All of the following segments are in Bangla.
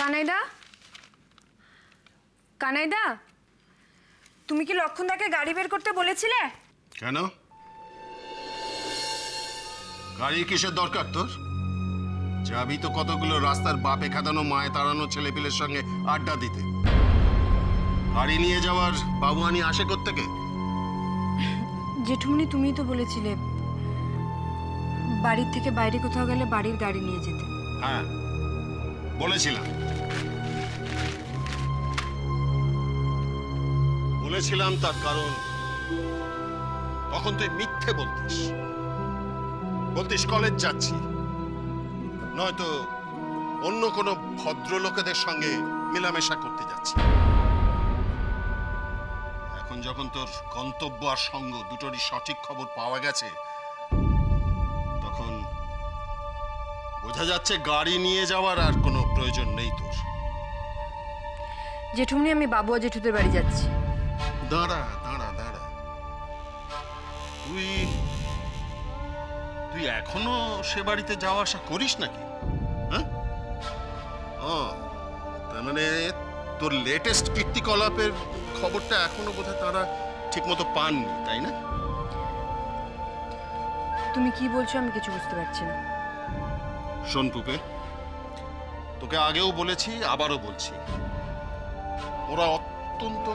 কানাইদা, কানাইদা, তুমি কি লক্ষণদাকে গাড়ি বের করতে বলেছিলে? কেন? গাড়ি কিসের দরকার তোর? যাবি তো কতগুলো রাস্তার বাপে খাদানো মায়ে তাড়ানো ছেলেপিলের সঙ্গে আড্ডা দিতে। গাড়ি নিয়ে যাওয়ার বাবুয়ানি আসে কোত্থেকে? জেঠুমনি, তুমিই তো বলেছিলে বাড়ির থেকে বাইরে কোথাও গেলে বাড়ির গাড়ি নিয়ে যেতে। হ্যাঁ, বলেছিলাম বলেছিলাম তার কারণ তখন তুই মিথ্যে বলতিস কলেজ যাচ্ছি, নয়তো অন্য কোনো ভদ্রলোকেদের সঙ্গে মেলামেশা করতে যাচ্ছি। এখন যখন তোর গন্তব্য আর সঙ্গ দুটোরই সঠিক খবর পাওয়া গেছে, তখন বোঝা যাচ্ছে গাড়ি নিয়ে যাওয়ার আর কোনো প্রয়োজন নেই তোর। জেঠুমনি, আমি বাবু আর জেঠুদের বাড়ি যাচ্ছি। দাঁড়া দাঁড়া দাঁড়া, তুই এখনো সে বাড়িতে যাওয়া আসা করিস নাকি? হ্যাঁ, ও তার মানে তোর লেটেস্ট কীর্তিকলাপের খবরটা এখনো বোধহয় তারা ঠিক মতো পাননি, তাই না? তুমি কি বলছো আমি কিছু বুঝতে পারছি না। শোন পুপে, তোকে আগেও বলেছি আবারও বলছি, ওরা অত্যন্ত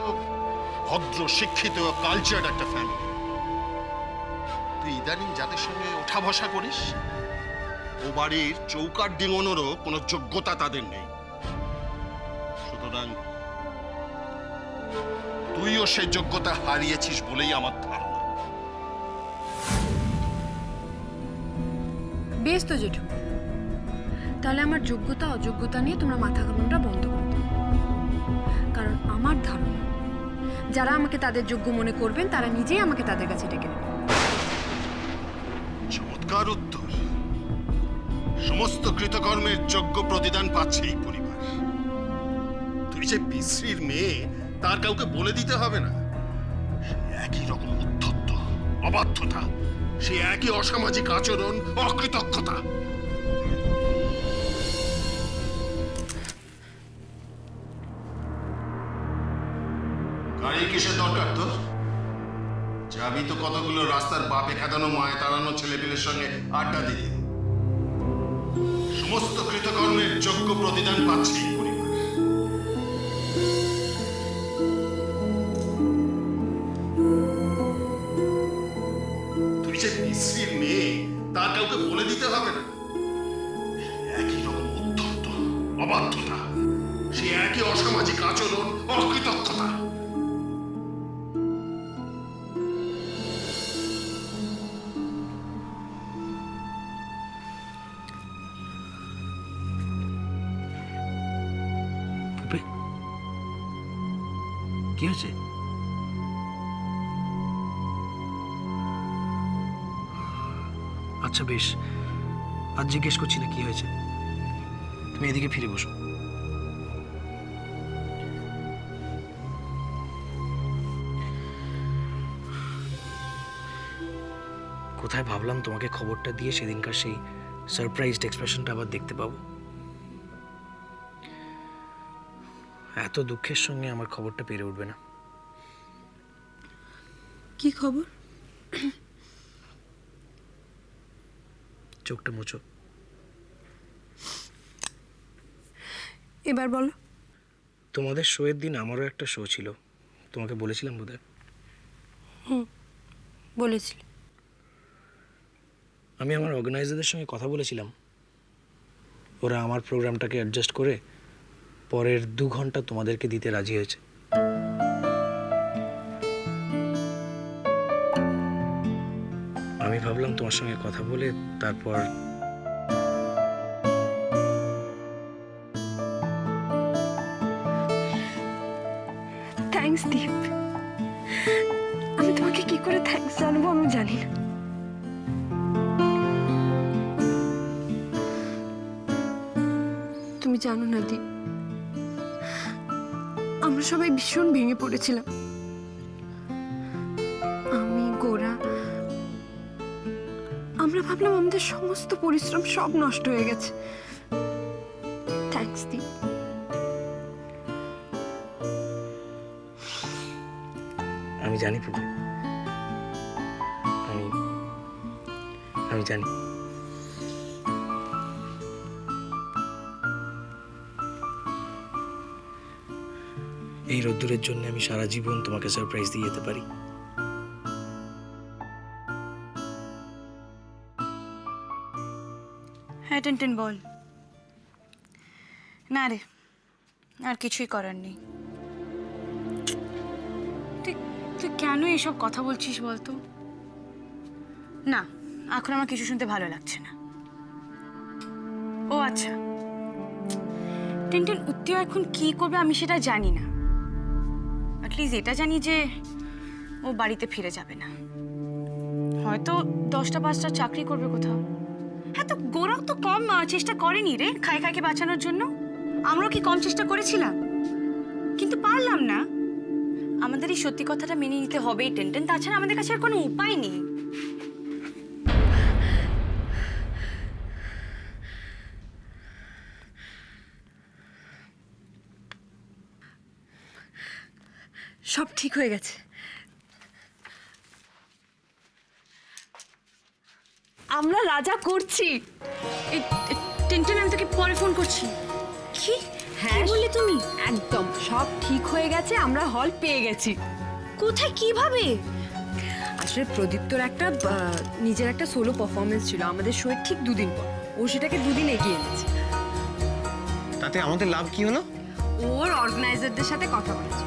ভদ্র, শিক্ষিত, কালচার্ড একটা ফ্যামিলি। তুই ইদানিং যাদের সঙ্গে ওঠা বসা করিস, ও বাড়ির চৌকাঠ ডিঙোনেরও কোনো যোগ্যতা তাদের নেই। সুতরাং তুইও সেই যোগ্যতা হারিয়েছিস বলেই আমার ধারণা। বেশ তো জেঠু, তাহলে আমার যোগ্যতা অযোগ্যতা নিয়ে তোমরা মাথা ঘামানোটা বন্ধ করে দাও। কারণ আমার ধারণা যারা আমাকে তাদের যোগ্য মনে করবেন তারা নিজেই আমাকে তাদের কাছে ডেকে নেবেন। চমৎকার উত্তর। সমস্ত কৃতকর্মের যোগ্য প্রতিদান পাচ্ছে এই পরিবার। তুই যে বিশ্রীর মেয়ে তার কাউকে বলে দিতে হবে না। সে একই রকম উদ্ধত্ত, অবাধ্যতা, সে একই অসামাজিক আচরণ, অকৃতজ্ঞতা। গাড়ি কিসের দরকার তোর? যাবি তো কতগুলো রাস্তার বাপে খাদানো মায়ে তাড়ানো ছেলেপিলের সঙ্গে আড্ডা দিতে। সমস্ত কৃতকর্মের যোগ্য প্রতিদান পাচ্ছে এই পরিবার। তুই যে বিশ্রীর মেয়ে তার কাউকে বলে দিতে হবে না। একই রকম উদ্ধত্ত, অবাধ্যতা, সে একই অসামাজিক আচরণ, অকৃতজ্ঞতা। কি হয়েছে? আচ্ছা বেশ, আজ জিজ্ঞেস করছি না কি হয়েছে। তুমি এদিকে ফিরে বসো। কোথায় ভাবলাম তোমাকে খবরটা দিয়ে সেদিনকার সেই সারপ্রাইজড এক্সপ্রেশনটা আবার দেখতে পাবো। এত দুঃখের সঙ্গে আমার খবরটা পেরে উঠবে না। কি খবর? চোখটা মুছো। এবার বলো। তোমাদের শোয়ের দিন আমারও একটা শো ছিল, তোমাকে বলেছিলাম বোধহয়। বলেছিলে। আমি আমার অর্গানাইজারদের সঙ্গে কথা বলেছিলাম, ওরা আমার প্রোগ্রামটাকে অ্যাডজাস্ট করে পরের 2 ঘন্টা তোমাদেরকে দিতে রাজি হয়েছে। আমি ভাবলাম তোমার সঙ্গে কথা বলে তারপর থ্যাঙ্কস দীপ। আমি তোমাকে কি করে থ্যাঙ্কস জানাবো আমি জানি না। তুমি জানো না দীপ, আমরা সবাই ভীষণ ভেঙে পড়েছিলাম। আমি, গোরা, আমরা ভাবলাম আমাদের সমস্ত পরিশ্রম সব নষ্ট হয়ে গেছে। থ্যাঙ্কস দীপ, জানি পুপি, আমি জানি। এই রোদ্দুরের জন্য আমি সারা জীবন তোমাকে সারপ্রাইজ দিয়ে যেতে পারি। হ্যাঁ টেনটেন বল। না রে, আর কিছুই করার নেই। তুই তুই কেন এসব কথা বলছিস বলতো? না, এখন আমার কিছু শুনতে ভালো লাগছে না। ও আচ্ছা, টেনটেন উত্তীয় এখন কি করবে আমি সেটা জানি না। অ্যাটলিস্ট এটা জানি যে ও বাড়িতে ফিরে যাবে না, হয়তো 10টা 5টা চাকরি করবে কোথাও। হ্যাঁ, তো গোরাও তো কম চেষ্টা করেনি রে খাইকে বাঁচানোর জন্য। আমরাও কি কম চেষ্টা করেছিলাম? কিন্তু পারলাম না। আমাদের এই সত্যি কথাটা মেনে নিতে হবেই টেনটেন, তাছাড়া আমাদের কাছে আর কোনো উপায় নেই। সব ঠিক হয়ে গেছে। আমরা রাজা করছি। টেনটেন, আমি তোকে পরে ফোন করছি। কি? হ্যাঁ বললি তুমি? একদম সব ঠিক হয়ে গেছে, আমরা হল পেয়ে গেছি। কোথায়, কিভাবে? আসলে প্রদীপ্তর একটা নিজের একটা সোলো পারফরমেন্স ছিল আমাদের শোয়ের ঠিক 2 দিন পর। ও সেটাকে 2 দিন এগিয়ে এনেছে। তাতে আমাদের লাভ কি হলো? ওর অর্গানাইজারদের সাথে কথা বলেছে।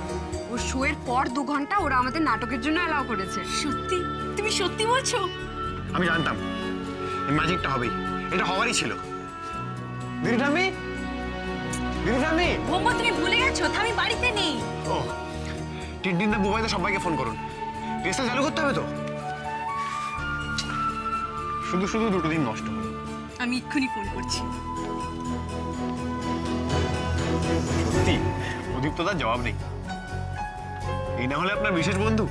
ওর শোয়ের পর 2 ঘন্টা ওরা আমাদের নাটকের জন্য অ্যালাউ করেছে। সত্যি? তুমি সত্যি বলছো? আমি জানতাম এই ম্যাজিকটা হবেই, এটা হওয়ারই ছিল। দিদিঠামি, দিদিঠামি! বোম্বা, তুমি ভুলে গেছো আমি বাড়িতে নেই। ও, টিনটিনদা বুবাইদা সবাইকে ফোন করুন, রেস্টা চালু করতে হবে তো। শুধু শুধু 2 দিন নষ্ট হলো। আমি এক্ষুনি ফোন করছি। সত্যি প্রদীপ্তদার জবাব নেই। এই না হলে আপনার বিশেষ বন্ধু।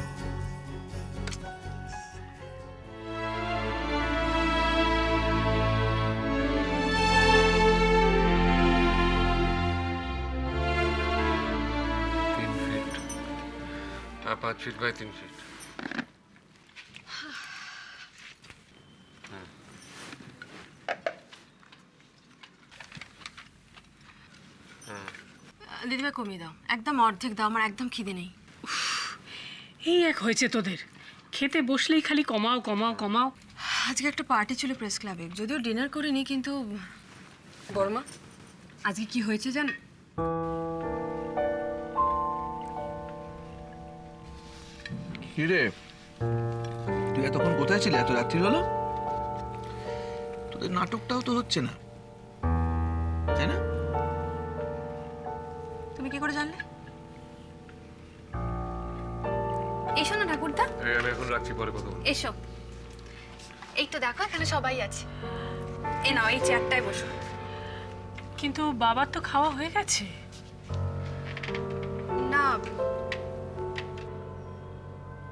हाँ 5 फीट बाय 3 फीट। দিদিভাই কমিয়ে দাও, একদম অর্ধেক দাও, আমার একদম খিদে নেই। এই এক হয়েছে তোদের, খেতে বসলেই খালি কমাও কমাও কমাও। আজকে একটা পার্টি ছিল প্রেস ক্লাবে, যদিও ডিনার করিনি, কিন্তু বড়মা আজকে কি হয়েছে জান? কি রে, তুই এতক্ষণ কোথায় ছিলি? এত রাত্রি হলো, তোদের নাটকটাও তো হচ্ছে না, তাই না? তুমি কি করে জানলে? এসো না ঠাকুরদা। এই আমি এখন রাখছি, পরে কথা বলবো। এসো, এই তো দেখো এখানে সবাই আছে। এ নাও, এই চেয়ারটায় বসো। কিন্তু বাবার তো খাওয়া হয়ে গেছে। না,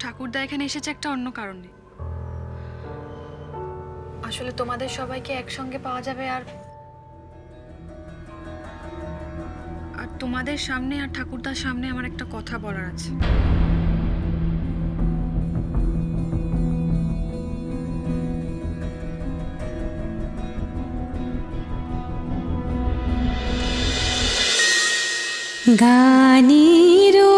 ঠাকুরদা এখানে এসেছে একটা অন্য কারণে। আসলে তোমাদের সবাইকে একসঙ্গে পাওয়া যাবে, আর তোমাদের সামনে আর ঠাকুরদার সামনে আমার একটা কথা বলার আছে। গানিরো